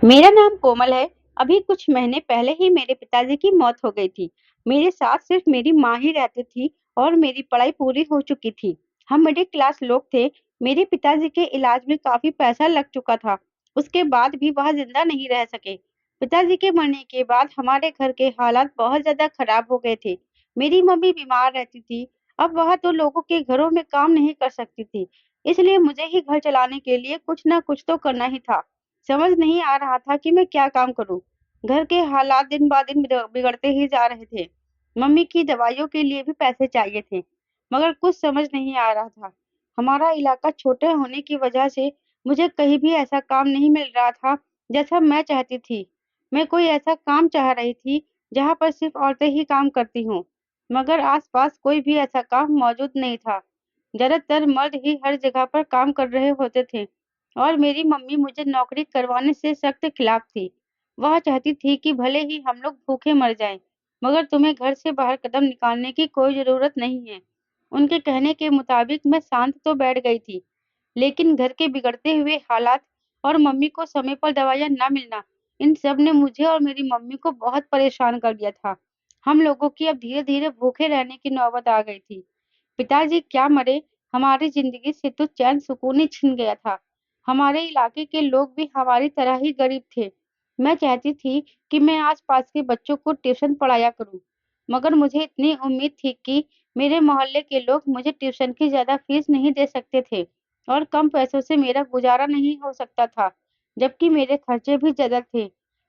मेरा नाम कोमल है। अभी कुछ महीने पहले ही मेरे पिताजी की मौत हो गई थी। मेरे साथ सिर्फ मेरी माँ ही रहती थी और मेरी पढ़ाई पूरी हो चुकी थी। हम मिडिल क्लास लोग थे। मेरे पिताजी के इलाज में काफी पैसा लग चुका था। उसके बाद भी वह जिंदा नहीं रह सके। पिताजी के मरने के बाद हमारे घर के हालात बहुत ज्यादा खराब हो गए थे। मेरी मम्मी बीमार रहती थी। अब वह तो लोगों के घरों में काम नहीं कर सकती थी। इसलिए मुझे ही घर चलाने के लिए कुछ ना कुछ तो करना ही था। समझ नहीं आ रहा था कि मैं क्या काम करूं। घर के हालात दिन ब दिन बिगड़ते ही जा रहे थे। मम्मी की दवाइयों के लिए भी पैसे चाहिए थे, मगर कुछ समझ नहीं आ रहा था। हमारा इलाका छोटे होने की वजह से मुझे कहीं भी ऐसा काम नहीं मिल रहा था जैसा मैं चाहती थी। मैं कोई ऐसा काम चाह रही थी जहाँ पर सिर्फ औरतें ही काम करती हों, मगर आसपास कोई भी ऐसा काम मौजूद नहीं था। ज्यादातर मर्द ही हर जगह पर काम कर रहे होते थे और मेरी मम्मी मुझे नौकरी करवाने से सख्त खिलाफ थी। वह चाहती थी कि भले ही हम लोग भूखे मर जाएं, मगर तुम्हें घर से बाहर कदम निकालने की कोई जरूरत नहीं है। उनके कहने के मुताबिक मैं शांत तो बैठ गई थी, लेकिन घर के बिगड़ते हुए हालात और मम्मी को समय पर दवाइयाँ न मिलना, इन सब ने मुझे और मेरी मम्मी को बहुत परेशान कर दिया था। हम लोगों की अब धीरे-धीरे भूखे रहने की नौबत आ गई थी। पिताजी क्या मरे, हमारी जिंदगी से तो चैन सुकून ही छिन गया था। हमारे इलाके के लोग भी हमारी तरह ही गरीब थे। मैं चाहती थी कि मैं आस-पास के बच्चों को ट्यूशन पढ़ाया करूं, मगर मुझे इतनी उम्मीद थी कि मेरे मोहल्ले के लोग मुझे ट्यूशन की ज्यादा फीस नहीं दे सकते थे और कम पैसों से मेरा गुजारा नहीं हो सकता था, जबकि मेरे खर्चे भी ज्यादा थे।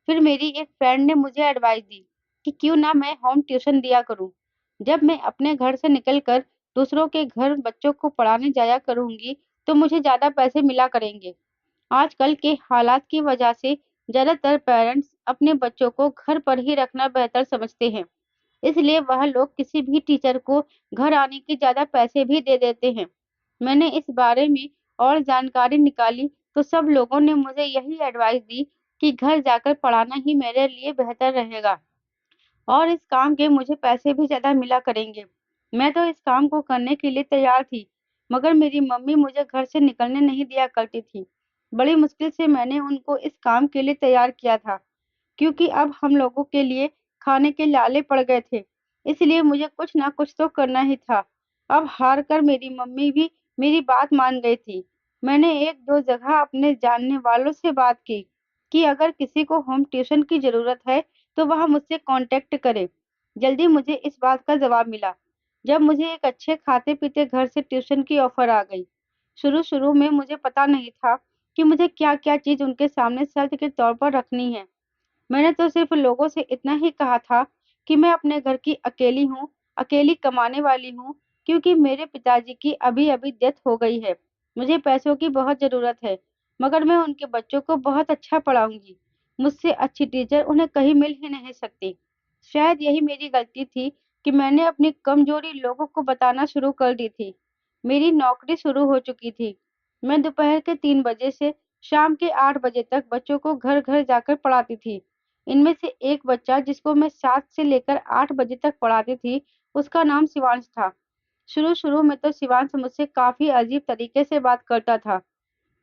फिर मेरी एक फ्रेंड ने मुझे एडवाइस दी कि क्यों ना मैं होम ट्यूशन दिया करूं। जब मैं अपने घर से निकलकर दूसरों के घर बच्चों को पढ़ाने जाया करूंगी, तो मुझे ज़्यादा पैसे मिला करेंगे। आजकल के हालात की वजह से ज़्यादातर पेरेंट्स अपने बच्चों को घर पर ही रखना बेहतर समझते हैं। इसलिए वह लोग किसी भी टीचर को घर आने के ज़्यादा पैसे भी दे देते हैं। मैंने इस बारे में और जानकारी निकाली तो सब लोगों ने मुझे यही एडवाइस दी कि घर जाकर पढ़ाना ही मेरे लिए बेहतर रहेगा और इस काम के मुझे पैसे भी ज़्यादा मिला करेंगे। मैं तो इस काम को करने के लिए तैयार थी, मगर मेरी मम्मी मुझे घर से निकलने नहीं दिया करती थी। बड़ी मुश्किल से मैंने उनको इस काम के लिए तैयार किया था, क्योंकि अब हम लोगों के लिए खाने के लाले पड़ गए थे। इसलिए मुझे कुछ ना कुछ तो करना ही था। अब हार कर मेरी मम्मी भी मेरी बात मान गई थी। मैंने 1-2 जगह अपने जानने वालों से बात की कि अगर किसी को होम ट्यूशन की ज़रूरत है, तो वह मुझसे कॉन्टैक्ट करे। जल्दी मुझे इस बात का जवाब मिला, जब मुझे एक अच्छे खाते-पीते घर से ट्यूशन की ऑफ़र आ गई। शुरू-शुरू में मुझे पता नहीं था कि मुझे क्या-क्या चीज़ उनके सामने शर्त के तौर पर रखनी है। मैंने तो सिर्फ लोगों से इतना ही कहा था कि मैं अपने घर की अकेली हूँ, अकेली कमाने वाली हूँ, क्योंकि मेरे पिताजी की अभी-अभी डेथ हो गई है। मुझे पैसों की बहुत ज़रूरत है, मगर मैं उनके बच्चों को बहुत अच्छा पढ़ाऊँगी। मुझसे अच्छी टीचर उन्हें कहीं मिल ही नहीं सकती। शायद यही मेरी गलती थी कि मैंने अपनी कमज़ोरी लोगों को बताना शुरू कर दी थी। मेरी नौकरी शुरू हो चुकी थी। मैं दोपहर के 3 बजे से शाम के 8 बजे तक बच्चों को घर-घर जाकर पढ़ाती थी। इनमें से एक बच्चा जिसको मैं 7 से लेकर 8 बजे तक पढ़ाती थी, उसका नाम शिवांश था। शुरू-शुरू में तो शिवांश मुझसे काफ़ी अजीब तरीके से बात करता था।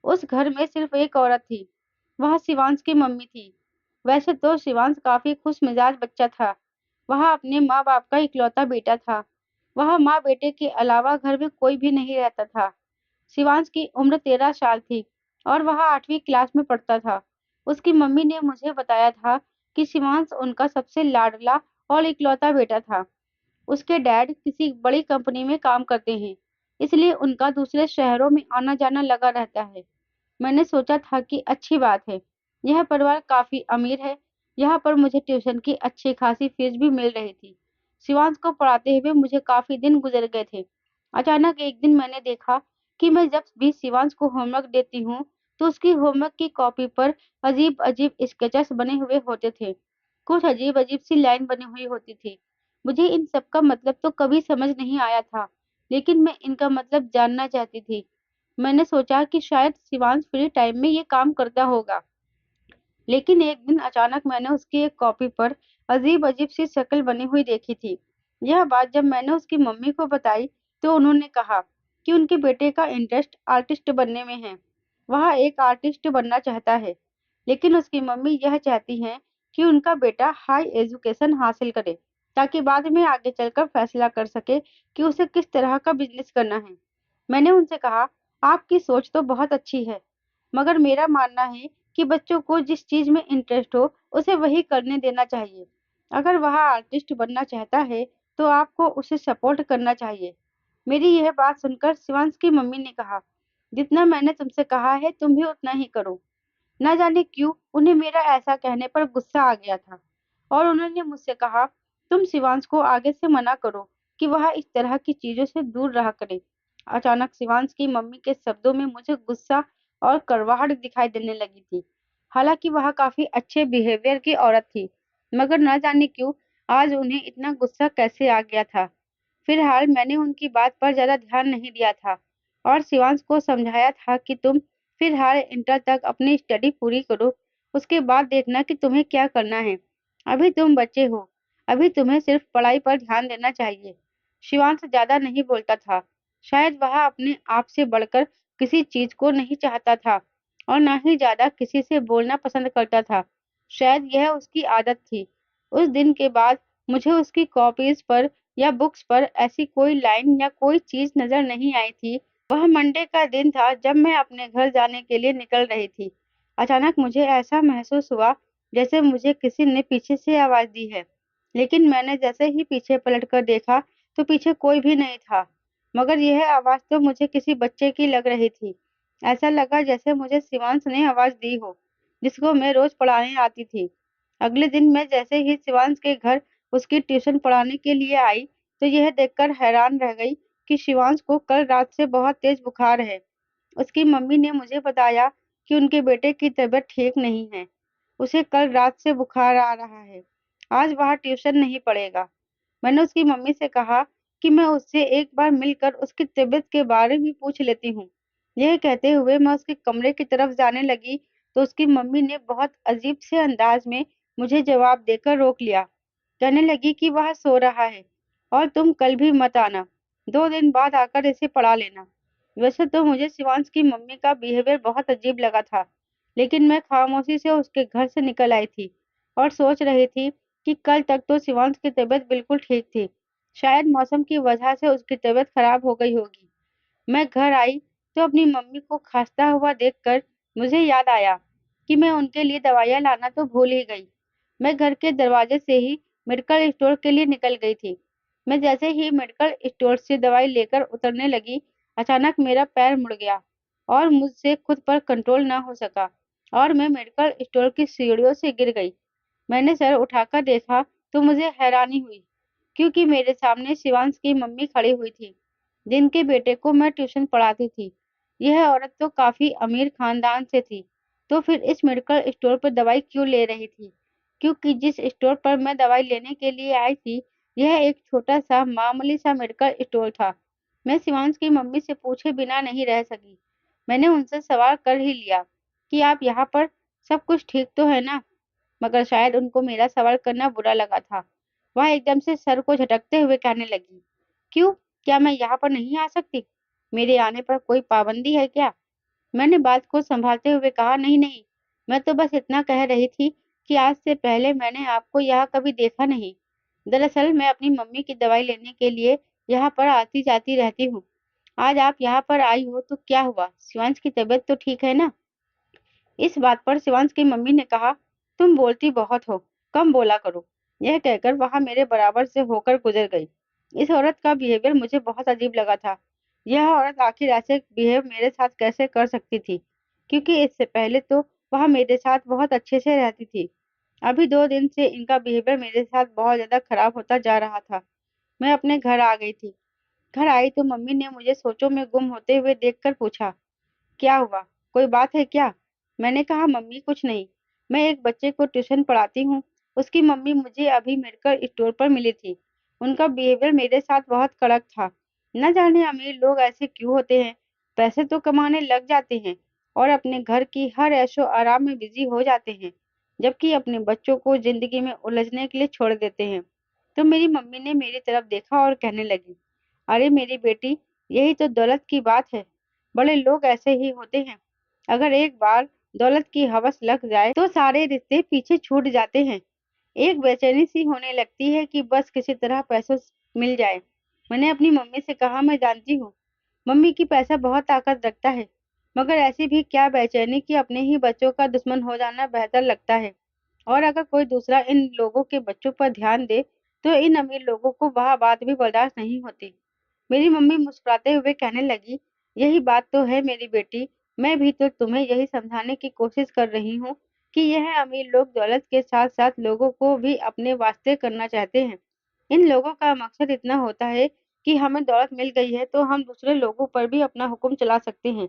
उस घर में सिर्फ एक औरत थी, वह शिवांश की मम्मी थी। वैसे तो शिवांश काफ़ी खुशमिजाज बच्चा था। वह अपने माँ-बाप का इकलौता बेटा था। वह माँ-बेटे के अलावा घर में कोई भी नहीं रहता था। शिवांश की उम्र 13 साल थी और वह 8वीं क्लास में पढ़ता था। उसकी मम्मी ने मुझे बताया था कि शिवांश उनका सबसे लाडला और इकलौता बेटा था। उसके डैड किसी बड़ी कंपनी में काम करते हैं, इसलिए उनका दूसरे शहरों में आना-जाना लगा रहता है। मैंने सोचा था कि अच्छी बात है, यह परिवार काफ़ी अमीर है, यहाँ पर मुझे ट्यूशन की अच्छी खासी फीस भी मिल रही थी। शिवांश को पढ़ाते हुए मुझे काफ़ी दिन गुज़र गए थे। अचानक एक दिन मैंने देखा कि मैं जब भी शिवांश को होमवर्क देती हूँ, तो उसकी होमवर्क की कॉपी पर अजीब-अजीब स्केचेस बने हुए होते थे। कुछ अजीब-अजीब सी लाइन बनी हुई होती थी। मुझे इन सब का मतलब तो कभी समझ नहीं आया था, लेकिन मैं इनका मतलब जानना चाहती थी। मैंने सोचा कि शायद शिवांश फ्री टाइम में ये काम करता होगा। लेकिन एक दिन अचानक मैंने उसकी एक कॉपी पर अजीब-अजीब सी शक्ल बनी हुई देखी थी। यह बात जब मैंने उसकी मम्मी को बताई, तो उन्होंने कहा कि उनके बेटे का इंटरेस्ट आर्टिस्ट बनने में है। वह एक आर्टिस्ट बनना चाहता है। लेकिन उसकी मम्मी यह चाहती हैं कि उनका बेटा हाई एजुकेशन हासिल करे, ताकि बाद में आगे चलकर फैसला कर सके कि उसे किस तरह का बिजनेस करना है। मैंने उनसे कहा, आपकी सोच तो बहुत अच्छी है, मगर मेरा मानना है कि बच्चों को जिस चीज में इंटरेस्ट हो, उसे वही करने देना चाहिए। अगर वह आर्टिस्ट बनना चाहता है, तो आपको उसे सपोर्ट करना चाहिए। मेरी यह बात सुनकर शिवांश की मम्मी ने कहा, जितना मैंने तुमसे कहा है, तुम भी उतना ही करो। ना जाने क्यों उन्हें मेरा ऐसा कहने पर गुस्सा आ गया था और उन्होंने मुझसे कहा, तुम शिवांश को आगे से मना करो कि वह इस तरह की चीजों से दूर रहा करे। अचानक शिवांश की मम्मी के शब्दों में मुझे गुस्सा और कड़वाहट दिखाई देने लगी थी। हालांकि वह काफी अच्छे बिहेवियर की औरत थी, मगर ना जाने क्यों आज उन्हें इतना गुस्सा कैसे आ गया था। फिलहाल मैंने उनकी बात पर ज्यादा ध्यान नहीं दिया था और शिवांश को समझाया था कि तुम फिलहाल इंटर तक अपनी स्टडी पूरी करो, उसके बाद देखना कि तुम्हें क्या करना है। अभी तुम बच्चे हो, अभी तुम्हें सिर्फ पढ़ाई पर ध्यान देना चाहिए। शिवांश ज्यादा नहीं बोलता था, शायद वह अपने आप से बढ़कर किसी चीज को नहीं चाहता था और ना ही ज्यादा किसी से बोलना पसंद करता था। शायद यह उसकी आदत थी। उस दिन के बाद मुझे उसकी कॉपीज पर या बुक्स पर ऐसी कोई लाइन या कोई चीज नजर नहीं आई थी। वह मंडे का दिन था जब मैं अपने घर जाने के लिए निकल रही थी। अचानक मुझे ऐसा महसूस हुआ जैसे मुझे किसी ने पीछे से आवाज दी है। लेकिन मैंने जैसे ही पीछे पलटकर देखा तो पीछे कोई भी नहीं था। मगर यह आवाज तो मुझे किसी बच्चे की लग रही थी। ऐसा लगा जैसे मुझे शिवांश ने आवाज दी हो, जिसको मैं रोज पढ़ाने आती थी। अगले दिन मैं जैसे ही शिवांश के घर उसकी ट्यूशन पढ़ाने के लिए आई, तो यह देखकर हैरान रह गई कि शिवांश को कल रात से बहुत तेज बुखार है। उसकी मम्मी ने मुझे बताया कि उनके बेटे की तबीयत ठीक नहीं है। उसे कल रात से बुखार आ रहा है। आज वह ट्यूशन नहीं पढ़ेगा। मैंने उसकी मम्मी से कहा कि मैं उससे एक बार मिलकर उसकी तबीयत के बारे में पूछ लेती हूँ। यह कहते हुए मैं उसके कमरे की तरफ जाने लगी, तो उसकी मम्मी ने बहुत अजीब से अंदाज में मुझे जवाब देकर रोक लिया। कहने लगी कि वह सो रहा है और तुम कल भी मत आना। 2 दिन बाद आकर इसे पढ़ा लेना। वैसे तो मुझे शिवांश की मम्मी का बिहेवियर बहुत अजीब लगा था, लेकिन मैं खामोशी से उसके घर से निकल आई थी और सोच रही थी कि कल तक तो शिवांश की तबीयत बिल्कुल ठीक थी। शायद मौसम की वजह से उसकी तबीयत खराब हो गई होगी। मैं घर आई तो अपनी मम्मी को खांसता हुआ देखकर मुझे याद आया कि मैं उनके लिए दवाइयाँ लाना तो भूल ही गई। मैं घर के दरवाजे से ही मेडिकल स्टोर के लिए निकल गई थी। मैं जैसे ही मेडिकल स्टोर से दवाई लेकर उतरने लगी, अचानक मेरा पैर मुड़ गया और मुझसे खुद पर कंट्रोल न हो सका और मैं मेडिकल स्टोर की सीढ़ियों से गिर गई। मैंने सर उठाकर देखा तो मुझे हैरानी हुई, क्योंकि मेरे सामने शिवांश की मम्मी खड़ी हुई थी, जिनके बेटे को मैं ट्यूशन पढ़ाती थी। यह औरत तो काफी अमीर खानदान से थी, तो फिर इस मेडिकल स्टोर पर दवाई क्यों ले रही थी? क्योंकि जिस स्टोर पर मैं दवाई लेने के लिए आई थी, यह एक छोटा सा मामूली सा मेडिकल स्टोर था। मैं शिवांश की मम्मी से पूछे बिना नहीं रह सकी। मैंने उनसे सवाल कर ही लिया कि आप यहाँ पर सब कुछ ठीक तो है ना? मगर शायद उनको मेरा सवाल करना बुरा लगा था। वह एकदम से सर को झटकते हुए कहने लगी, क्यों? क्या मैं यहाँ पर नहीं आ सकती? मेरे आने पर कोई पाबंदी है क्या? मैंने बात को संभालते हुए कहा, नहीं नहीं, मैं तो बस इतना कह रही थी कि आज से पहले मैंने आपको यहाँ कभी देखा नहीं। दरअसल मैं अपनी मम्मी की दवाई लेने के लिए यहाँ पर आती जाती रहती हूँ। आज आप यहाँ पर आई हो तो क्या हुआ? शिवांश की तबीयत तो ठीक है ना? इस बात पर शिवांश की मम्मी ने कहा, तुम बोलती बहुत हो, कम बोला करो। यह कहकर वहां मेरे बराबर से होकर गुजर गई। इस औरत का बिहेवियर मुझे बहुत अजीब लगा था। यह औरत आखिर ऐसे बिहेव मेरे साथ कैसे कर सकती थी, क्योंकि इससे पहले तो वह मेरे साथ बहुत अच्छे से रहती थी। अभी 2 दिन से इनका बिहेवियर मेरे साथ बहुत ज्यादा खराब होता जा रहा था। मैं अपने घर आ गई थी। घर आई तो मम्मी ने मुझे सोचों में गुम होते हुए देखकर पूछा, क्या हुआ? कोई बात है क्या? मैंने कहा, मम्मी कुछ नहीं। मैं एक बच्चे को ट्यूशन पढ़ाती हूँ। उसकी मम्मी मुझे अभी मेडिकल स्टोर पर मिली थी। उनका बिहेवियर मेरे साथ बहुत कड़क था। न जाने अमीर लोग ऐसे क्यों होते हैं। पैसे तो कमाने लग जाते हैं और अपने घर की हर ऐशो आराम में बिजी हो जाते हैं, जबकि अपने बच्चों को जिंदगी में उलझने के लिए छोड़ देते हैं। तो मेरी मम्मी ने मेरी तरफ देखा और कहने लगी, अरे मेरी बेटी, यही तो दौलत की बात है। बड़े लोग ऐसे ही होते हैं। अगर एक बार दौलत की हवस लग जाए तो सारे रिश्ते पीछे छूट जाते हैं। एक बेचैनी सी होने लगती है कि बस किसी तरह पैसों मिल जाए। मैंने अपनी मम्मी से कहा, मैं जानती हूँ मम्मी की पैसा बहुत ताकत रखता है, मगर ऐसी भी क्या बेचैनी कि अपने ही बच्चों का दुश्मन हो जाना बेहतर लगता है। और अगर कोई दूसरा इन लोगों के बच्चों पर ध्यान दे तो इन अमीर लोगों को वह बात भी बर्दाश्त नहीं होती। मेरी मम्मी मुस्कुराते हुए कहने लगी, यही बात तो है मेरी बेटी। मैं भी तो तुम्हें यही समझाने की कोशिश कर रही हूँ कि यह अमीर लोग दौलत के साथ साथ लोगों को भी अपने वास्ते करना चाहते हैं। इन लोगों का मकसद इतना होता है कि हमें दौलत मिल गई है तो हम दूसरे लोगों पर भी अपना हुक्म चला सकते हैं।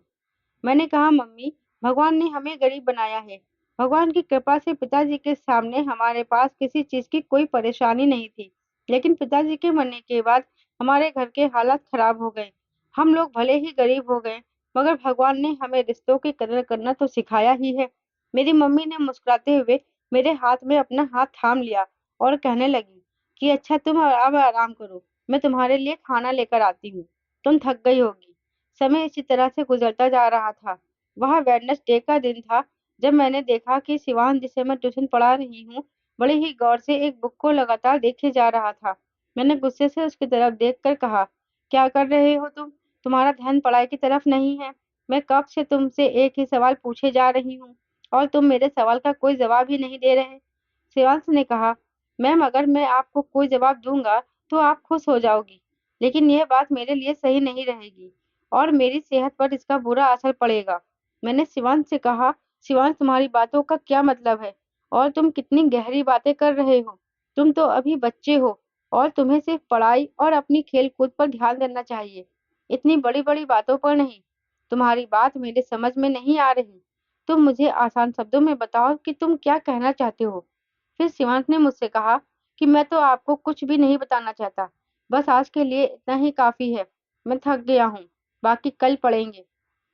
मैंने कहा, मम्मी, भगवान ने हमें गरीब बनाया है। भगवान की कृपा से पिताजी के सामने हमारे पास किसी चीज की कोई परेशानी नहीं थी। लेकिन पिताजी के मरने के बाद हमारे घर के हालात खराब हो गए। हम लोग भले ही गरीब हो गए, मगर भगवान ने हमें रिश्तों की कदर करना तो सिखाया ही है। मेरी मम्मी ने मुस्कुराते हुए मेरे हाथ में अपना हाथ थाम लिया और कहने लगी कि अच्छा, तुम अब आराम करो, मैं तुम्हारे लिए खाना लेकर आती हूँ। तुम थक गई होगी। समय इसी तरह से गुजरता जा रहा था। वह वेडनेसडे का दिन था जब मैंने देखा कि शिवान, जिसे मैं ट्यूशन पढ़ा रही हूँ, बड़े ही गौर से एक बुक को लगातार देखे जा रहा था। मैंने गुस्से से उसकी तरफ देखकर कहा, क्या कर रहे हो तुम? तुम्हारा ध्यान पढ़ाई की तरफ नहीं है। मैं कब से तुमसे एक ही सवाल पूछे जा रही हूँ और तुम मेरे सवाल का कोई जवाब ही नहीं दे रहे। शिवांश ने कहा, मैम, अगर मैं आपको कोई जवाब दूंगा तो आप खुश हो जाओगी, लेकिन यह बात मेरे लिए सही नहीं रहेगी और मेरी सेहत पर इसका बुरा असर पड़ेगा। मैंने शिवांश से कहा, शिवांश, तुम्हारी बातों का क्या मतलब है और तुम कितनी गहरी बातें कर रहे हो? तुम तो अभी बच्चे हो और तुम्हें सिर्फ पढ़ाई और अपनी खेल कूद पर ध्यान देना चाहिए, इतनी बड़ी बड़ी बातों पर नहीं। तुम्हारी बात मेरे समझ में नहीं आ रही। तुम मुझे आसान शब्दों में बताओ कि तुम क्या कहना चाहते हो। फिर शिवांश ने मुझसे कहा कि मैं तो आपको कुछ भी नहीं बताना चाहता, बस आज के लिए इतना ही काफी है। मैं थक गया हूँ, बाकी कल पढ़ेंगे।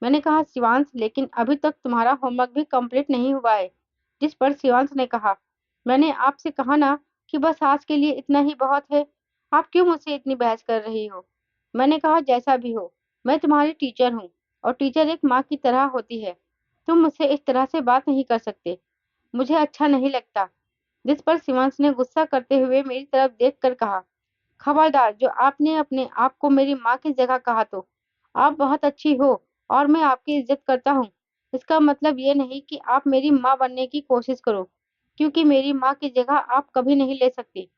मैंने कहा, शिवांश, लेकिन अभी तक तुम्हारा होमवर्क भी कंप्लीट नहीं हुआ है। जिस पर शिवांश ने कहा, मैंने आपसे कहा ना कि बस आज के लिए इतना ही बहुत है। आप क्यों मुझसे इतनी बहस कर रही हो? मैंने कहा, जैसा भी हो, मैं तुम्हारी टीचर हूँ और टीचर एक माँ की तरह होती है। तुम मुझसे इस तरह से बात नहीं कर सकते, मुझे अच्छा नहीं लगता। जिस पर शिवांश ने गुस्सा करते हुए मेरी तरफ देखकर कहा, खबरदार, जो आपने अपने आप को मेरी माँ की जगह कहा तो। आप बहुत अच्छी हो और मैं आपकी इज्जत करता हूँ। इसका मतलब ये नहीं कि आप मेरी माँ बनने की कोशिश करो, क्योंकि मेरी माँ की जगह आप कभी नहीं ले सकती।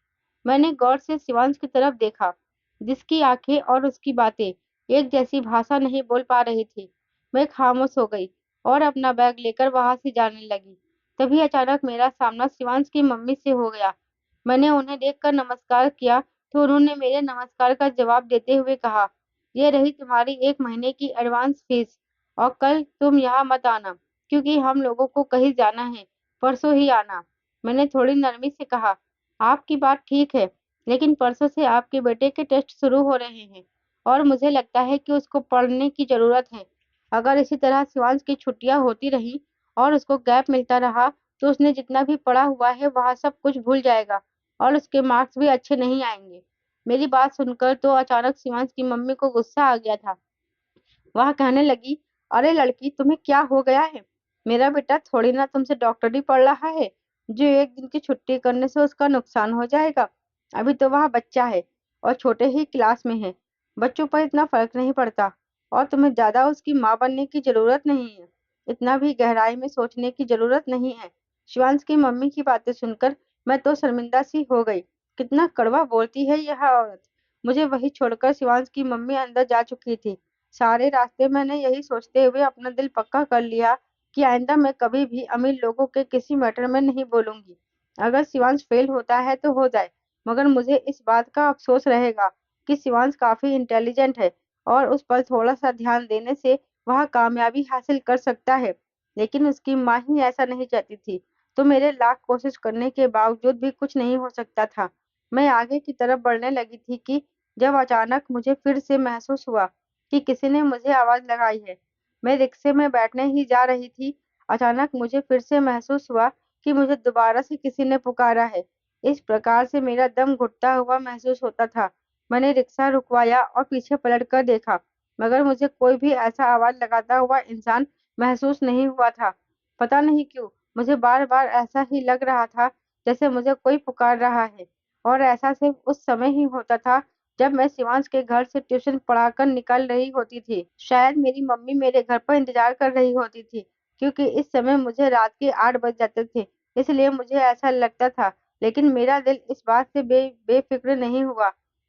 मैंने गौर से शिवांश की तरफ देखा, जिसकी आंखें और उसकी बातें एक जैसी भाषा नहीं बोल पा रही थी। मैं खामोश हो गई और अपना बैग लेकर वहां से जाने लगी। तभी अचानक मेरा सामना शिवांश की मम्मी से हो गया। मैंने उन्हें देखकर नमस्कार किया तो उन्होंने मेरे नमस्कार का जवाब देते हुए कहा, ये रही तुम्हारी 1 महीने की एडवांस फीस और कल तुम यहाँ मत आना, क्योंकि हम लोगों को कहीं जाना है। परसों ही आना। मैंने थोड़ी नरमी से कहा, आपकी बात ठीक है, लेकिन परसों से आपके बेटे के टेस्ट शुरू हो रहे हैं और मुझे लगता है कि उसको पढ़ने की जरूरत है। अगर इसी तरह शिवांश की छुट्टियां होती रही और उसको गैप मिलता रहा तो उसने जितना भी पढ़ा हुआ है वह सब कुछ भूल जाएगा और उसके मार्क्स भी अच्छे नहीं आएंगे। मेरी बात सुनकर तो अचानक शिवांश की मम्मी को गुस्सा आ गया था। वह कहने लगी, अरे लड़की, तुम्हें क्या हो गया है? मेरा बेटा थोड़ी ना तुमसे डॉक्टरी पढ़ रहा है जो एक दिन की छुट्टी करने से उसका नुकसान हो जाएगा। अभी तो वह बच्चा है और छोटे ही क्लास में है। बच्चों पर इतना फर्क नहीं पड़ता और तुम्हें ज्यादा उसकी माँ बनने की जरूरत नहीं है। इतना भी गहराई में सोचने की जरूरत नहीं है। शिवांश की मम्मी की बातें सुनकर मैं तो शर्मिंदा सी हो गई। कितना कड़वा बोलती है यह औरत। मुझे वही छोड़कर शिवांश की मम्मी अंदर जा चुकी थी। सारे रास्ते मैंने यही सोचते हुए अपना दिल पक्का कर लिया कि आइंदा मैं कभी भी अमीर लोगों के किसी मैटर में नहीं बोलूंगी। अगर शिवांश फेल होता है तो हो जाए, मगर मुझे इस बात का अफसोस रहेगा कि शिवांश काफी इंटेलिजेंट है और उस पर थोड़ा सा ध्यान देने से वह कामयाबी हासिल कर सकता है। लेकिन उसकी माँ ही ऐसा नहीं चाहती थी, तो मेरे लाख कोशिश करने के बावजूद भी कुछ नहीं हो सकता था। मैं आगे की तरफ बढ़ने लगी थी कि जब अचानक मुझे फिर से महसूस हुआ कि किसी ने मुझे आवाज लगाई है। मैं रिक्शे में बैठने ही जा रही थी। अचानक मुझे फिर से महसूस हुआ कि मुझे दोबारा से किसी ने पुकारा है। इस प्रकार से मेरा दम घुटता हुआ महसूस होता था। मैंने रिक्शा रुकवाया और पीछे पलट कर देखा, मगर मुझे कोई भी ऐसा आवाज लगाता हुआ इंसान महसूस नहीं हुआ था। पता नहीं क्यों मुझे बार-बार ऐसा ही लग रहा था जैसे मुझे कोई पुकार रहा है और ऐसा सिर्फ उस समय ही होता था जब मैं शिवांश के घर से ट्यूशन पढ़ाकर निकल रही होती थी। शायद मेरी मम्मी मेरे घर पर इंतजार कर रही होती थी क्योंकि इस समय मुझे रात के 8 बज जाते थे, इसलिए मुझे ऐसा लगता था। लेकिन मेरा दिल इस बात से बेफ़िक्र नहीं हुआ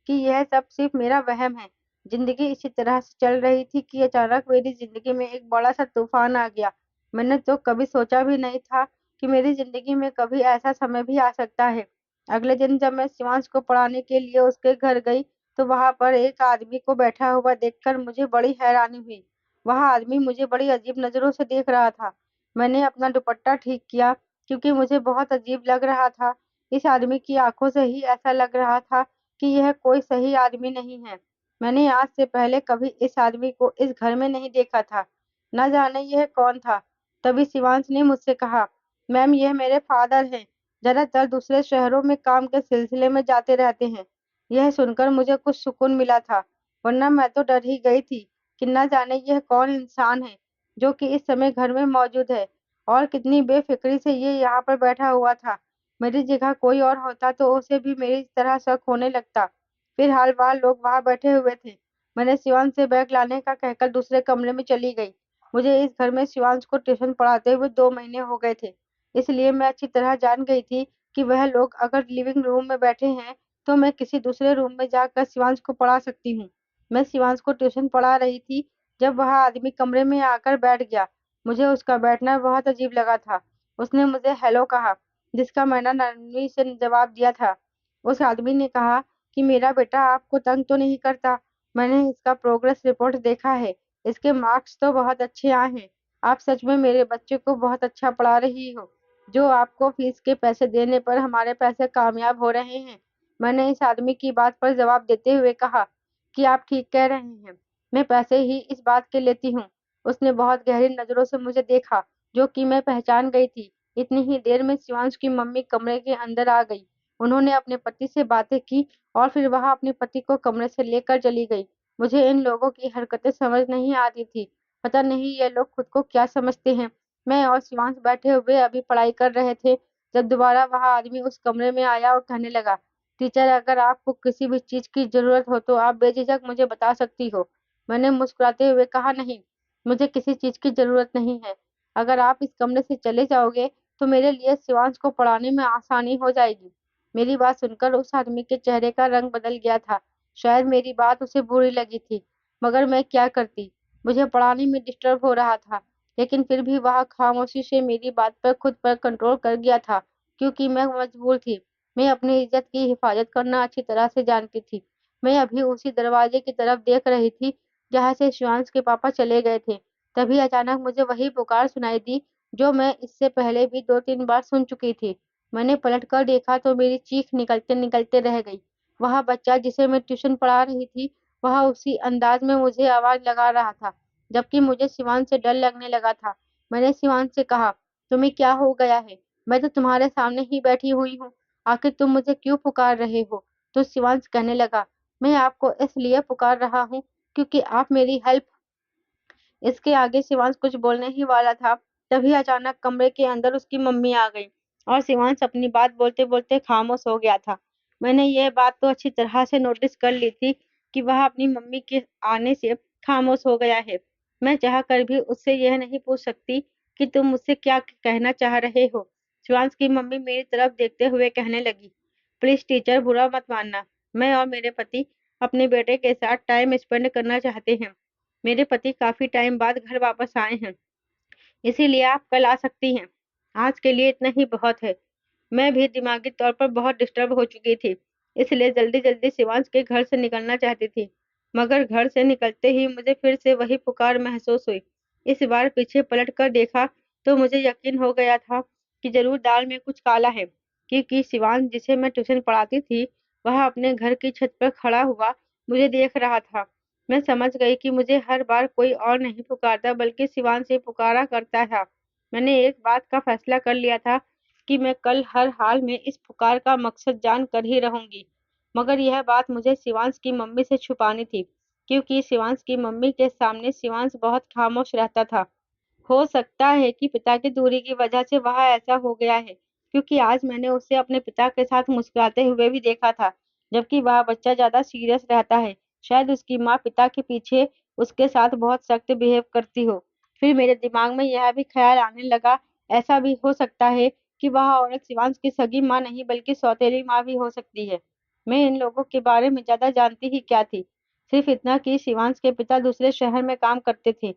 कि यह सब सिर्फ मेरा वहम है। ज़िंदगी इसी तरह से चल रही थी कि अचानक मेरी ज़िंदगी में एक बड़ा-सा तूफ़ान आ गया। मैंने तो कभी सोचा भी नहीं था कि मेरी ज़िंदगी में कभी ऐसा समय भी आ सकता है। अगले दिन जब मैं शिवांश को पढ़ाने के लिए उसके घर गई, तो वहाँ पर एक आदमी को बैठा हुआ देखकर मुझे बड़ी हैरानी हुई। वह आदमी मुझे बड़ी अजीब नज़रों से देख रहा था। मैंने अपना दुपट्टा ठीक किया क्योंकि मुझे बहुत अजीब लग रहा था। इस आदमी की आँखों से ही ऐसा लग रहा था कि यह कोई सही आदमी नहीं है। मैंने आज से पहले कभी इस आदमी को इस घर में नहीं देखा था। न जाने यह कौन था? तभी शिवांश ने मुझसे कहा, मैम यह मेरे फादर हैं। ज़्यादातर दूसरे शहरों में काम के सिलसिले में जाते रहते हैं। यह सुनकर मुझे कुछ सुकून मिला था, वरना मैं तो डर ही गई थी कि न जाने यह कौन इंसान है जो कि इस समय घर में मौजूद है और कितनी बेफिक्री से ये यहाँ पर बैठा हुआ था। मेरी जगह कोई और होता तो उसे भी मेरी तरह शक होने लगता। फिलहाल लोग वहाँ बैठे हुए थे। मैंने शिवांश से बैग लाने का कहकर दूसरे कमरे में चली गई। मुझे इस घर में शिवांश को ट्यूशन पढ़ाते हुए 2 महीने हो गए थे, इसलिए मैं अच्छी तरह जान गई थी कि वह लोग अगर लिविंग रूम में बैठे हैं, तो मैं किसी दूसरे रूम में जाकर शिवांश को पढ़ा सकती हूँ। मैं शिवांश को ट्यूशन पढ़ा रही थी, जब वह आदमी कमरे में आकर बैठ गया। मुझे उसका बैठना बहुत अजीब लगा था। उसने मुझे हेलो कहा, जिसका मैंने नरमी से जवाब दिया था। उस आदमी ने कहा कि मेरा बेटा आपको तंग तो नहीं करता? मैंने इसका प्रोग्रेस रिपोर्ट देखा है। इसके मार्क्स तो बहुत अच्छे आए हैं। आप सच में मेरे बच्चे को बहुत अच्छा पढ़ा रही हो। जो आपको फीस के पैसे देने पर हमारे पैसे कामयाब हो रहे हैं। मैंने इस आदमी की बात पर जवाब देते हुए कहा कि आप ठीक कह रहे हैं। मैं पैसे ही इस बात के लेती हूँ। उसने बहुत गहरी नज़रों से मुझे देखा, जो कि मैं पहचान गई थी। इतनी ही देर में शिवांश की मम्मी कमरे के अंदर आ गई। उन्होंने अपने पति से बातें की और फिर वह अपने पति को कमरे से लेकर चली गई। मुझे इन लोगों की हरकतें समझ नहीं आती थी। पता नहीं ये लोग खुद को क्या समझते हैं। मैं और शिवांश बैठे हुए अभी पढ़ाई कर रहे थे, जब दोबारा वह आदमी उस कमरे में आया और कहने लगा, टीचर अगर आपको किसी भी चीज़ की ज़रूरत हो तो आप बेझिझक मुझे बता सकती हो। मैंने मुस्कुराते हुए कहा, नहीं, मुझे किसी चीज़ की ज़रूरत नहीं है। अगर आप इस कमरे से चले जाओगे, तो मेरे लिए शिवांश को पढ़ाने में आसानी हो जाएगी। मेरी बात सुनकर उस आदमी के चेहरे का रंग बदल गया था। शायद मेरी बात उसे बुरी लगी थी, मगर मैं क्या करती? मुझे पढ़ाने में डिस्टर्ब हो रहा था, लेकिन फिर भी वह खामोशी से मेरी बात पर खुद पर कंट्रोल कर गया था, क्योंकि मैं मजबूर थी। मैं अपनी इज्जत की हिफाजत करना अच्छी तरह से जानती थी। मैं अभी उसी दरवाजे की तरफ देख रही थी, जहाँ से शिवांश के पापा चले गए थे। तभी अचानक मुझे वही पुकार सुनाई दी, जो मैं इससे पहले भी 2-3 बार सुन चुकी थी। मैंने पलटकर देखा तो मेरी चीख निकलते-निकलते रह गई। वह बच्चा जिसे मैं ट्यूशन पढ़ा रही थी, वह उसी अंदाज में मुझे आवाज़ लगा रहा था, जबकि मुझे शिवांश से डर लगने लगा था। मैंने शिवांश से कहा, तुम्हें क्या हो गया है? मैं तो तुम्हारे सामने ही बैठी हुई हूँ। आखिर तुम मुझे क्यों पुकार रहे हो? तो शिवांश कहने लगा, मैं आपको इसलिए पुकार रहा हूँ क्योंकि आप मेरी हेल्प। इसके आगे शिवांश कुछ बोलने ही वाला था, तभी अचानक कमरे के अंदर उसकी मम्मी आ गई और शिवांश अपनी बात बोलते-बोलते खामोश हो गया था। मैंने यह बात तो अच्छी तरह से नोटिस कर ली थी कि वह अपनी मम्मी के आने से खामोश हो गया है। मैं चाहकर भी उससे यह नहीं पूछ सकती कि तुम मुझसे क्या कहना चाह रहे हो? शिवांश की मम्मी मेरी तरफ देखते हुए कहने लगी, प्लीज़ टीचर बुरा मत मानना। मैं और मेरे पति अपने बेटे के साथ टाइम स्पेंड करना चाहते हैं। मेरे पति काफ़ी टाइम बाद घर वापस आए हैं, इसीलिए आप कल आ सकती हैं। आज के लिए इतना ही बहुत है। मैं भी दिमागी तौर पर बहुत डिस्टर्ब हो चुकी थी, इसलिए जल्दी-जल्दी शिवांश के घर से निकलना चाहती थी। मगर घर से निकलते ही मुझे फिर से वही पुकार महसूस हुई। इस बार पीछे पलटकर देखा तो मुझे यकीन हो गया था कि ज़रूर दाल में कुछ काला है, क्योंकि शिवांश जिसे मैं ट्यूशन पढ़ाती थी, वह अपने घर की छत पर खड़ा हुआ मुझे देख रहा था। मैं समझ गई कि मुझे हर बार कोई और नहीं पुकारता बल्कि शिवांश ही पुकारा करता था। मैंने एक बात का फैसला कर लिया था कि मैं कल हर हाल में इस पुकार का मकसद जान कर ही रहूंगी। मगर यह बात मुझे शिवांश की मम्मी से छुपानी थी, क्योंकि शिवांश की मम्मी के सामने शिवांश बहुत खामोश रहता था। हो सकता है कि पिता की दूरी की वजह से वह ऐसा हो गया है, क्योंकि आज मैंने उसे अपने पिता के साथ मुस्कुराते हुए भी देखा था, जबकि वह बच्चा ज़्यादा सीरियस रहता है। शायद उसकी माँ पिता के पीछे उसके साथ बहुत सख्त बिहेव करती हो। फिर मेरे दिमाग में यह भी ख्याल आने लगा, ऐसा भी हो सकता है कि वह औरत शिवांश की सगी माँ नहीं बल्कि सौतेली माँ भी हो सकती है। मैं इन लोगों के बारे में ज़्यादा जानती ही क्या थी, सिर्फ इतना कि शिवांश के पिता दूसरे शहर में काम करते थे,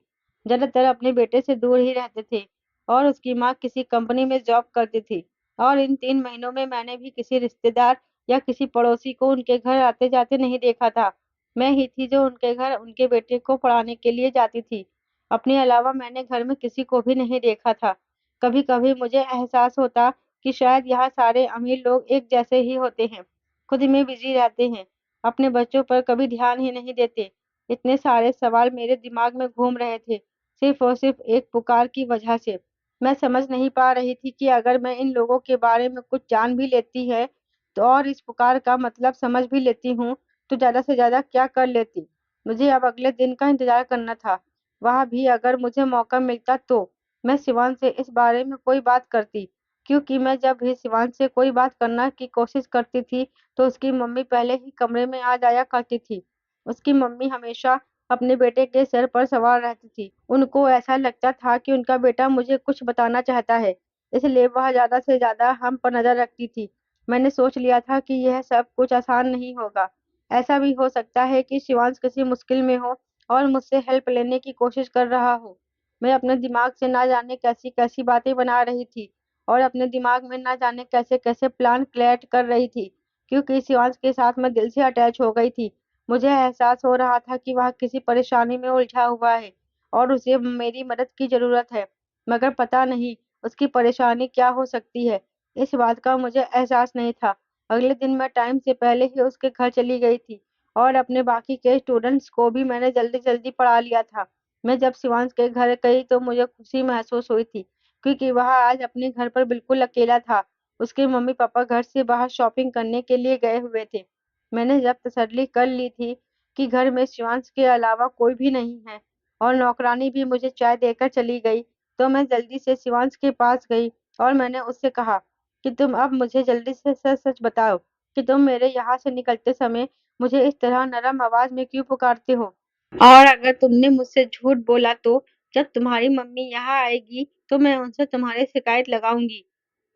ज़्यादातर अपने बेटे से दूर ही रहते थे और उसकी माँ किसी कंपनी में जॉब करती थी। और इन 3 महीनों में मैंने भी किसी रिश्तेदार या किसी पड़ोसी को उनके घर आते-जाते नहीं देखा था। मैं ही थी जो उनके घर उनके बेटे को पढ़ाने के लिए जाती थी। अपने अलावा मैंने घर में किसी को भी नहीं देखा था। कभी-कभी मुझे एहसास होता कि शायद यहाँ सारे अमीर लोग एक जैसे ही होते हैं, खुद में बिज़ी रहते हैं, अपने बच्चों पर कभी ध्यान ही नहीं देते। इतने सारे सवाल मेरे दिमाग में घूम रहे थे, सिर्फ़ और सिर्फ़ एक पुकार की वजह से। मैं समझ नहीं पा रही थी कि अगर मैं इन लोगों के बारे में कुछ जान भी लेती है, तो और इस पुकार का मतलब समझ भी लेती हूँ, तो ज़्यादा से ज़्यादा क्या कर लेती। मुझे अब अगले दिन का इंतज़ार करना था। वहाँ भी अगर मुझे मौका मिलता तो मैं शिवान से इस बारे में कोई बात करती, क्योंकि मैं जब भी शिवान से कोई बात करना की कोशिश करती थी, तो उसकी मम्मी पहले ही कमरे में आ जाया करती थी। उसकी मम्मी हमेशा अपने बेटे के सिर पर सवार रहती थी। उनको ऐसा लगता था कि उनका बेटा मुझे कुछ बताना चाहता है, इसलिए वह ज़्यादा से ज़्यादा हम पर नज़र रखती थी। मैंने सोच लिया था कि यह सब कुछ आसान नहीं होगा। ऐसा भी हो सकता है कि शिवांश किसी मुश्किल में हो और मुझसे हेल्प लेने की कोशिश कर रहा हो। मैं अपने दिमाग से ना जाने कैसी-कैसी बातें बना रही थी और अपने दिमाग में ना जाने कैसे-कैसे प्लान क्रिएट कर रही थी, क्योंकि शिवांश के साथ मैं दिल से अटैच हो गई थी। मुझे एहसास हो रहा था कि वह किसी परेशानी में उलझा हुआ है और उसे मेरी मदद की ज़रूरत है, मगर पता नहीं उसकी परेशानी क्या हो सकती है, इस बात का मुझे एहसास नहीं था। अगले दिन मैं टाइम से पहले ही उसके घर चली गई थी और अपने बाकी के स्टूडेंट्स को भी मैंने जल्दी-जल्दी पढ़ा लिया था। मैं जब शिवांश के घर गई तो मुझे खुशी महसूस हुई थी, क्योंकि वह आज अपने घर पर बिल्कुल अकेला था। उसके मम्मी-पापा घर से बाहर शॉपिंग करने के लिए गए हुए थे। मैंने जब तसल्ली कर ली थी कि घर में शिवांश के अलावा कोई भी नहीं है और नौकरानी भी मुझे चाय देकर चली गई, तो मैं जल्दी से शिवांश के पास गई और मैंने उससे कहा कि तुम अब मुझे जल्दी से सच-सच बताओ कि तुम मेरे यहाँ से निकलते समय मुझे इस तरह नरम आवाज़ में क्यों पुकारते हो? और अगर तुमने मुझसे झूठ बोला तो जब तुम्हारी मम्मी यहाँ आएगी तो मैं उनसे तुम्हारी शिकायत लगाऊंगी।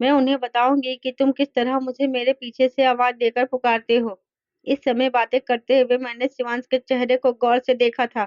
मैं उन्हें बताऊंगी कि तुम किस तरह मुझे मेरे पीछे से आवाज देकर पुकारते हो। इस समय बातें करते हुए मैंने शिवांश के चेहरे को गौर से देखा था।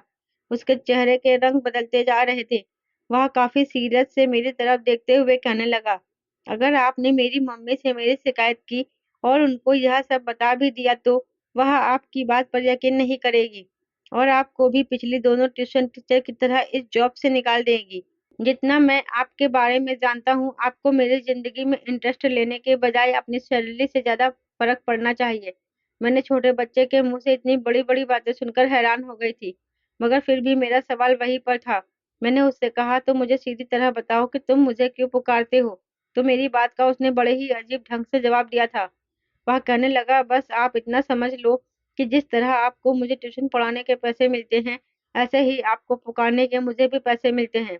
उसके चेहरे के रंग बदलते जा रहे थे। वह काफी सीरियस से मेरी तरफ देखते हुए कहने लगा, अगर आपने मेरी मम्मी से मेरी शिकायत की और उनको यह सब बता भी दिया तो वह आपकी बात पर यकीन नहीं करेगी और आपको भी पिछली दोनों ट्यूशन टीचर की तरह इस जॉब से निकाल देगी। जितना मैं आपके बारे में जानता हूँ, आपको मेरी ज़िंदगी में इंटरेस्ट लेने के बजाय अपनी सैलरी से ज़्यादा फ़र्क पड़ना चाहिए। मैंने छोटे बच्चे के मुँह से इतनी बड़ी-बड़ी बातें सुनकर हैरान हो गई थी, मगर फिर भी मेरा सवाल वहीं पर था। मैंने उससे कहा, तो मुझे सीधी तरह बताओ कि तुम मुझे क्यों पुकारते हो? तो मेरी बात का उसने बड़े ही अजीब ढंग से जवाब दिया था। वह कहने लगा, बस आप इतना समझ लो कि जिस तरह आपको मुझे ट्यूशन पढ़ाने के पैसे मिलते हैं, ऐसे ही आपको पुकारने के मुझे भी पैसे मिलते हैं।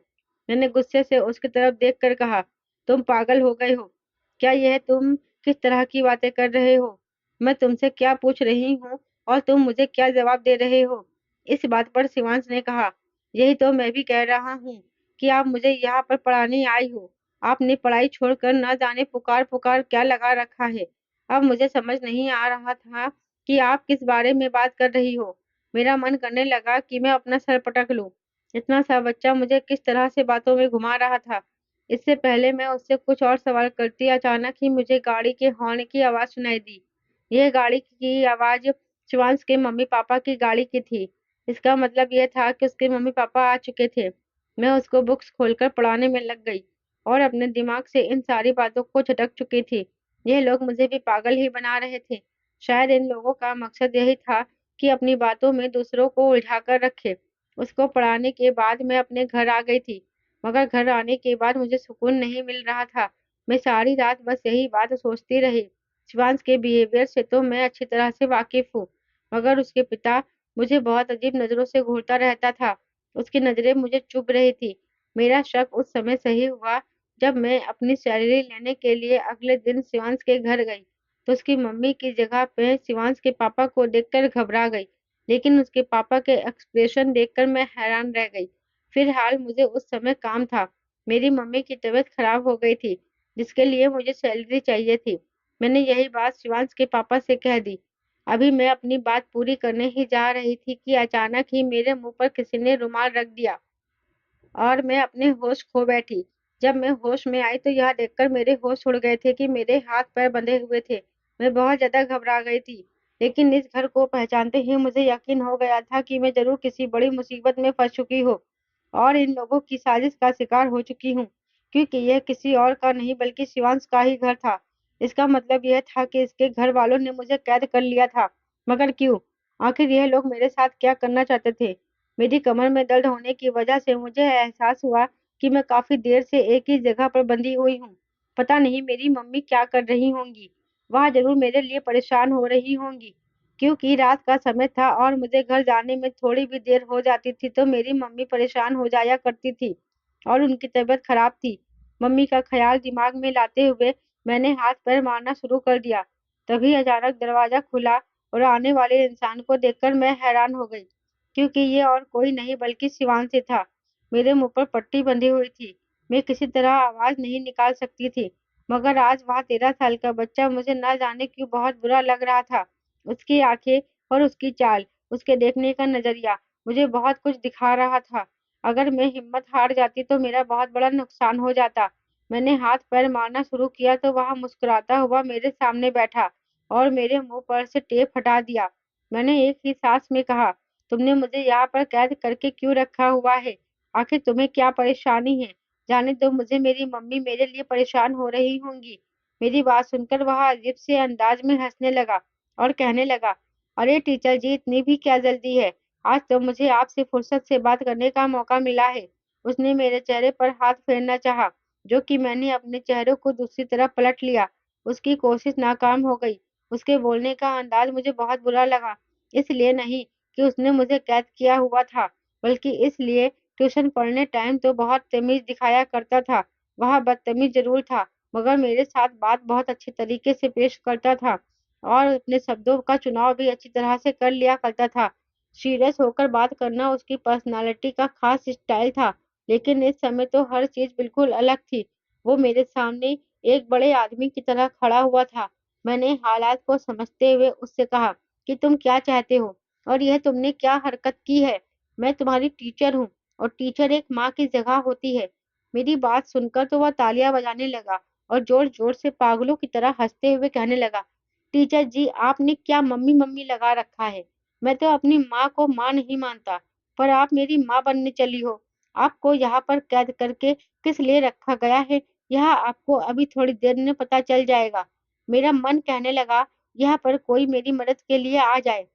मैंने गुस्से से उसकी तरफ देखकर कहा, तुम पागल हो गए हो? क्या यह तुम किस तरह की बातें कर रहे हो? मैं तुमसे क्या पूछ रही हूँ और तुम मुझे क्या जवाब दे रहे हो? इस बात पर शिवांश ने कहा, यही तो मैं भी कह रहा हूँ कि आप मुझे यहाँ पर पढ़ाने आई हो। आपने पढ़ाई छोड़कर न जाने पुकार-पुकार क्या लगा रखा है। अब मुझे समझ नहीं आ रहा था कि आप किस बारे में बात कर रही हो। मेरा मन करने लगा कि मैं अपना सर पटक लूँ। इतना सा बच्चा मुझे किस तरह से बातों में घुमा रहा था। इससे पहले मैं उससे कुछ और सवाल करती, अचानक ही मुझे गाड़ी के हॉर्न की आवाज़ सुनाई दी। यह गाड़ी की आवाज़ शिवांश के मम्मी-पापा की गाड़ी की थी। इसका मतलब ये था कि उसके मम्मी-पापा आ चुके थे। मैं उसको बुक्स खोलकर पढ़ाने में लग गई और अपने दिमाग से इन सारी बातों को झटक चुकी थी। ये लोग मुझे भी पागल ही बना रहे थे। शायद इन लोगों का मकसद यही था कि अपनी बातों में दूसरों को उलझा कर रखे। उसको पढ़ाने के बाद मैं अपने घर आ गई थी, मगर घर आने के बाद मुझे सुकून नहीं मिल रहा था। मैं सारी रात बस यही बात सोचती रही। शिवांश के बिहेवियर से तो मैं अच्छी तरह से वाकिफ हूँ, मगर उसके पिता मुझे बहुत अजीब नज़रों से घूरता रहता था। उसकी नज़रें मुझे चुभ रही थी। मेरा शक उस समय सही हुआ जब मैं अपनी सैलरी लेने के लिए अगले दिन शिवांश के घर गई, तो उसकी मम्मी की जगह पे शिवांश के पापा को देखकर घबरा गई, लेकिन उसके पापा के एक्सप्रेशन देखकर मैं हैरान रह गई। फिलहाल मुझे उस समय काम था। मेरी मम्मी की तबीयत खराब हो गई थी, जिसके लिए मुझे सैलरी चाहिए थी। मैंने यही बात शिवांश के पापा से कह दी। अभी मैं अपनी बात पूरी करने ही जा रही थी कि अचानक ही मेरे मुंह पर किसी ने रुमाल रख दिया और मैं अपने होश खो बैठी। जब मैं होश में आई तो यह देखकर मेरे होश उड़ गए थे कि मेरे हाथ-पैर बंधे हुए थे। मैं बहुत ज़्यादा घबरा गई थी, लेकिन इस घर को पहचानते ही मुझे यकीन हो गया था कि मैं ज़रूर किसी बड़ी मुसीबत में फँस चुकी हूँ और इन लोगों की साजिश का शिकार हो चुकी हूँ, क्योंकि यह किसी और का नहीं बल्कि शिवांश का ही घर था। इसका मतलब यह था कि इसके घर वालों ने मुझे कैद कर लिया था। मगर क्यों? आखिर यह लोग मेरे साथ क्या करना चाहते थे? मेरी कमर में दर्द होने की वजह से मुझे एहसास हुआ कि मैं काफी देर से एक ही जगह पर बंधी हुई हूँ। पता नहीं मेरी मम्मी क्या कर रही होंगी। वह जरूर मेरे लिए परेशान हो रही होंगी, क्योंकि रात का समय था और मुझे घर जाने में थोड़ी भी देर हो जाती थी तो मेरी मम्मी परेशान हो जाया करती थी और उनकी तबीयत खराब थी। मम्मी का ख्याल दिमाग में लाते हुए मैंने हाथ पैर मारना शुरू कर दिया। तभी अचानक दरवाजा खुला और आने वाले इंसान को देखकर मैं हैरान हो गई, क्योंकि ये और कोई नहीं बल्कि शिवांशी था। मेरे मुंह पर पट्टी बंधी हुई थी। मैं किसी तरह आवाज नहीं निकाल सकती थी, मगर आज वहाँ 13 साल का बच्चा मुझे न जाने क्यों बहुत बुरा लग रहा था। उसकी आंखें और उसकी चाल, उसके देखने का नजरिया मुझे बहुत कुछ दिखा रहा था। अगर मैं हिम्मत हार जाती तो मेरा बहुत बड़ा नुकसान हो जाता। मैंने हाथ पैर मारना शुरू किया तो वह मुस्कुराता हुआ मेरे सामने बैठा और मेरे मुंह पर से टेप हटा दिया। मैंने एक ही सांस में कहा, तुमने मुझे यहाँ पर कैद करके क्यों रखा हुआ है? आखिर तुम्हें क्या परेशानी है? जाने दो मुझे, मेरी मम्मी मेरे लिए परेशान हो रही होंगी। मेरी बात सुनकर वह अजीब से अंदाज में हंसने लगा और कहने लगा, अरे टीचर जी, इतनी भी क्या जल्दी है? आज तो मुझे आपसे फुर्सत से बात करने का मौका मिला है। उसने मेरे चेहरे पर हाथ फेरना चाहा, जो कि मैंने अपने चेहरे को दूसरी तरफ पलट लिया। उसकी कोशिश नाकाम हो गई। उसके बोलने का अंदाज मुझे बहुत बुरा लगा, इसलिए नहीं कि उसने मुझे कैद किया हुआ था, बल्कि इसलिए ट्यूशन पढ़ने टाइम तो बहुत तमीज़ दिखाया करता था। वह बदतमीज़ ज़रूर था, मगर मेरे साथ बात बहुत अच्छे तरीके से पेश करता था और अपने शब्दों का चुनाव भी अच्छी तरह से कर लिया करता था। सीरियस होकर बात करना उसकी पर्सनैलिटी का खास स्टाइल था, लेकिन इस समय तो हर चीज़ बिल्कुल अलग थी। वो मेरे सामने एक बड़े आदमी की तरह खड़ा हुआ था। मैंने हालात को समझते हुए उससे कहा कि तुम क्या चाहते हो और यह तुमने क्या हरकत की है? मैं तुम्हारी टीचर हूँ और टीचर एक माँ की जगह होती है। मेरी बात सुनकर तो वह तालियां बजाने लगा और जोर-जोर से पागलों की तरह हंसते हुए कहने लगा, टीचर जी, आपने क्या मम्मी मम्मी लगा रखा है? मैं तो अपनी माँ को माँ नहीं मानता, पर आप मेरी माँ बनने चली हो। आपको यहाँ पर कैद करके किस लिए रखा गया है, यह आपको अभी थोड़ी देर में पता चल जाएगा। मेरा मन कहने लगा, यहाँ पर कोई मेरी मदद के लिए आ जाए।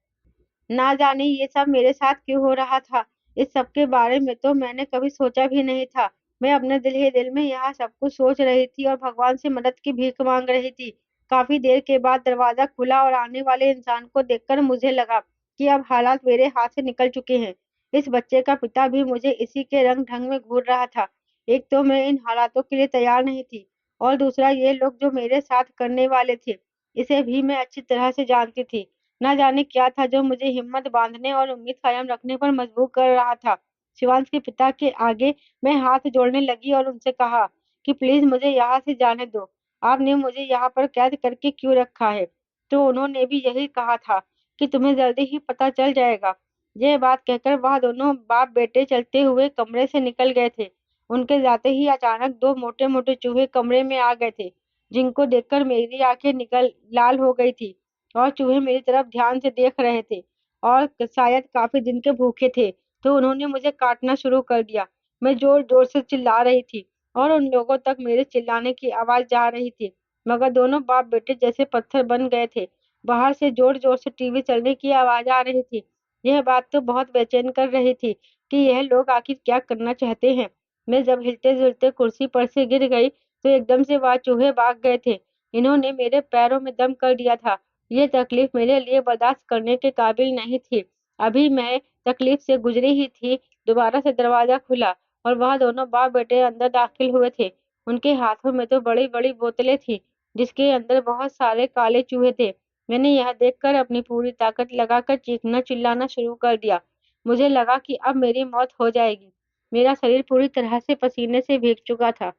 ना जाने ये सब मेरे साथ क्यों हो रहा था। इस सब के बारे में तो मैंने कभी सोचा भी नहीं था। मैं अपने दिल ही दिल में यह सब कुछ सोच रही थी और भगवान से मदद की भीख मांग रही थी। काफी देर के बाद दरवाजा खुला और आने वाले इंसान को देखकर मुझे लगा कि अब हालात मेरे हाथ से निकल चुके हैं। इस बच्चे का पिता भी मुझे इसी के रंग ढंग में घूर रहा था। एक तो मैं इन हालातों के लिए तैयार नहीं थी और दूसरा ये लोग जो मेरे साथ करने वाले थे, इसे भी मैं अच्छी तरह से जानती थी। ना जाने क्या था जो मुझे हिम्मत बांधने और उम्मीद कायम रखने पर मजबूर कर रहा था। शिवांश के पिता के आगे मैं हाथ जोड़ने लगी और उनसे कहा कि प्लीज मुझे यहाँ से जाने दो। आपने मुझे यहाँ पर कैद करके क्यों रखा है? तो उन्होंने भी यही कहा था कि तुम्हें जल्दी ही पता चल जाएगा। यह बात कहकर वह दोनों बाप बेटे चलते हुए कमरे से निकल गए थे। उनके जाते ही अचानक दो मोटे मोटे चूहे कमरे में आ गए थे, जिनको देखकर मेरी आंखें निकल लाल हो गई थी और चूहे मेरी तरफ ध्यान से देख रहे थे और शायद काफी दिन के भूखे थे, तो उन्होंने मुझे काटना शुरू कर दिया। मैं जोर जोर से चिल्ला रही थी और उन लोगों तक मेरे चिल्लाने की आवाज जा रही थी, मगर दोनों बाप बेटे जैसे पत्थर बन गए थे। बाहर से जोर जोर से टीवी चलने की आवाज आ रही थी। यह बात तो बहुत बेचैन कर रही थी कि यह लोग आखिर क्या करना चाहते हैं। मैं जब हिलते जुलते कुर्सी पर से गिर गई तो एकदम से वह चूहे भाग गए थे। इन्होंने मेरे पैरों में दम कर दिया था। ये तकलीफ मेरे लिए बर्दाश्त करने के काबिल नहीं थी। अभी मैं तकलीफ से गुजरी ही थी, दोबारा से दरवाजा खुला और वह दोनों बाप बेटे अंदर दाखिल हुए थे। उनके हाथों में तो बड़ी-बड़ी बोतलें थी, जिसके अंदर बहुत सारे काले चूहे थे। मैंने यह देखकर अपनी पूरी ताकत लगाकर चीखना-चिल्लाना शुरू कर दिया। मुझे लगा कि अब मेरी मौत हो जाएगी। मेरा शरीर पूरी तरह से पसीने से भीग चुका था।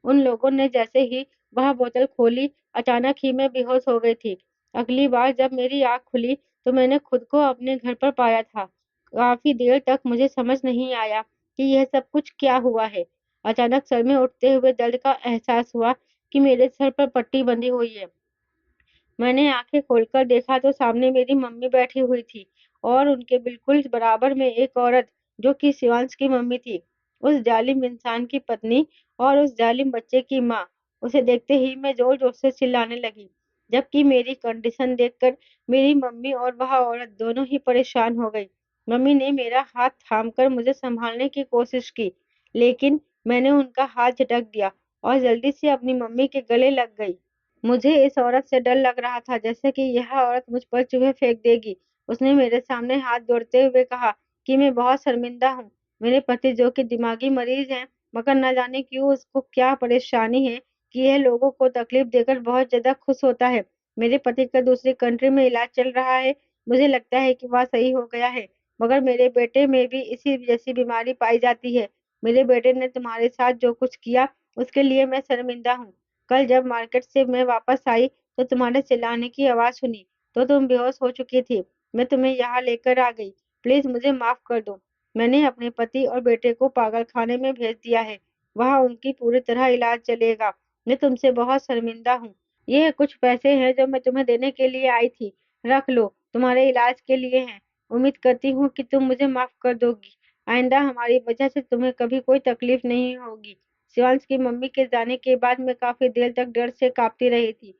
उन लोगों ने जैसे ही वह बोतल खोली, अचानक ही मैं बेहोश हो गई थी। अगली बार जब मेरी आँख खुली, तो मैंने खुद को अपने घर पर पाया था। काफ़ी देर तक मुझे समझ नहीं आया कि यह सब कुछ क्या हुआ है। अचानक सर में उठते हुए दर्द का एहसास हुआ कि मेरे सर पर पट्टी बंधी हुई है। मैंने आँखें खोलकर देखा तो सामने मेरी मम्मी बैठी हुई थी और उनके बिल्कुल बराबर में एक औरत, जो कि शिवांश की मम्मी थी, उस जालिम इंसान की पत्नी और उस जालिम बच्चे की माँ। उसे देखते ही मैं ज़ोर-ज़ोर से चिल्लाने लगी, जबकि मेरी कंडीशन देखकर मेरी मम्मी और वह औरत दोनों ही परेशान हो गई। मम्मी ने मेरा हाथ थामकर मुझे संभालने की कोशिश की, लेकिन मैंने उनका हाथ झटक दिया और जल्दी से अपनी मम्मी के गले लग गई। मुझे इस औरत से डर लग रहा था, जैसे कि यह औरत मुझ पर चूहे फेंक देगी। उसने मेरे सामने हाथ जोड़ते हुए कहा कि मैं बहुत शर्मिंदा हूँ। मेरे पति जो कि दिमागी मरीज हैं, मगर न जाने क्यों उसको क्या परेशानी है कि यह लोगों को तकलीफ देकर बहुत ज़्यादा खुश होता है। मेरे पति का दूसरी कंट्री में इलाज चल रहा है। मुझे लगता है कि वह सही हो गया है, मगर मेरे बेटे में भी इसी जैसी बीमारी पाई जाती है। मेरे बेटे ने तुम्हारे साथ जो कुछ किया, उसके लिए मैं शर्मिंदा हूँ। कल जब मार्केट से मैं वापस आई तो तुम्हारे चिल्लाने की आवाज़ सुनी, तो तुम बेहोश हो चुकी थी। मैं तुम्हें यहाँ लेकर आ गई। प्लीज़ मुझे माफ़ कर दो। मैंने अपने पति और बेटे को पागलखाने में भेज दिया है। वहाँ उनकी पूरी तरह इलाज चलेगा। मैं तुमसे बहुत शर्मिंदा हूँ। ये कुछ पैसे हैं जो मैं तुम्हें देने के लिए आई थी। रख लो, तुम्हारे इलाज के लिए हैं। उम्मीद करती हूँ कि तुम मुझे माफ़ कर दोगी। आइंदा हमारी वजह से तुम्हें कभी कोई तकलीफ नहीं होगी। शिवांश की मम्मी के जाने के बाद मैं काफ़ी देर तक डर से काँपती रही थी।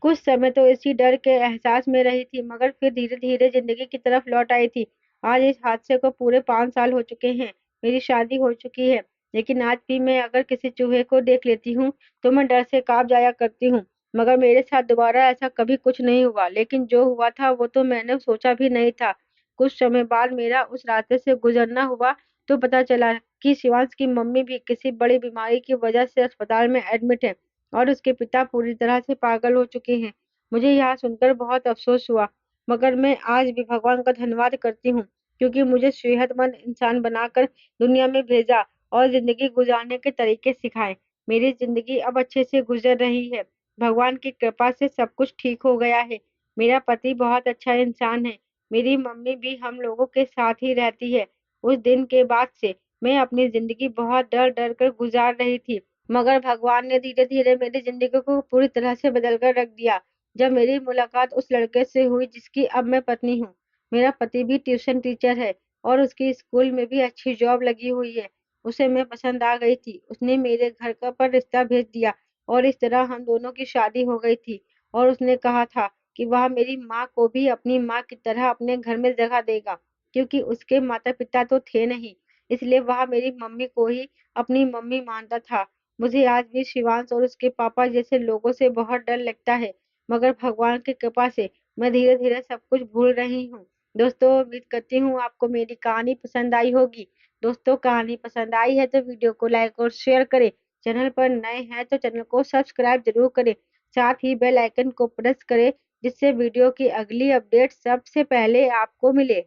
कुछ समय तो इसी डर के एहसास में रही थी, मगर फिर धीरे-धीरे ज़िंदगी की तरफ लौट आई थी। आज इस हादसे को पूरे 5 साल हो चुके हैं। मेरी शादी हो चुकी है, लेकिन आज भी मैं अगर किसी चूहे को देख लेती हूँ, तो मैं डर से काँप जाया करती हूँ। मगर मेरे साथ दोबारा ऐसा कभी कुछ नहीं हुआ, लेकिन जो हुआ था वो तो मैंने सोचा भी नहीं था। कुछ समय बाद मेरा उस रास्ते से गुज़रना हुआ, तो पता चला कि शिवांश की मम्मी भी किसी बड़ी बीमारी की वजह से अस्पताल में एडमिट है और उसके पिता पूरी तरह से पागल हो चुके हैं। मुझे यह सुनकर बहुत अफ़सोस हुआ, मगर मैं आज भी भगवान का धन्यवाद करती हूँ, क्योंकि मुझे सेहतमंद इंसान बनाकर दुनिया में भेजा और ज़िंदगी गुज़ारने के तरीके सिखाए। मेरी ज़िंदगी अब अच्छे से गुज़र रही है। भगवान की कृपा से सब कुछ ठीक हो गया है। मेरा पति बहुत अच्छा इंसान है। मेरी मम्मी भी हम लोगों के साथ ही रहती है। उस दिन के बाद से मैं अपनी ज़िंदगी बहुत डर-डर कर गुज़ार रही थी, मगर भगवान ने धीरे-धीरे मेरी ज़िंदगी को पूरी तरह से बदल कर रख दिया, जब मेरी मुलाकात उस लड़के से हुई जिसकी अब मैं पत्नी हूँ। मेरा पति भी ट्यूशन टीचर है और उसकी स्कूल में भी अच्छी जॉब लगी हुई है। उसे मैं पसंद आ गई थी। उसने मेरे घर का पर रिश्ता भेज दिया और इस तरह हम दोनों की शादी हो गई थी और उसने कहा था कि वह मेरी माँ को भी अपनी माँ की तरह अपने घर में जगह देगा, क्योंकि उसके माता-पिता तो थे नहीं, इसलिए वह मेरी मम्मी को ही अपनी मम्मी मानता था। मुझे आज भी शिवांश और उसके पापा जैसे लोगों से बहुत डर लगता है, मगर भगवान की कृपा से मैं धीरे-धीरे सब कुछ भूल रही हूँ। दोस्तों, उम्मीद करती हूँ आपको मेरी कहानी पसंद आई होगी। दोस्तों, कहानी पसंद आई है तो वीडियो को लाइक और शेयर करें। चैनल पर नए हैं तो चैनल को सब्सक्राइब ज़रूर करें। साथ ही बेल आइकन को प्रेस करें, जिससे वीडियो की अगली अपडेट सबसे पहले आपको मिले।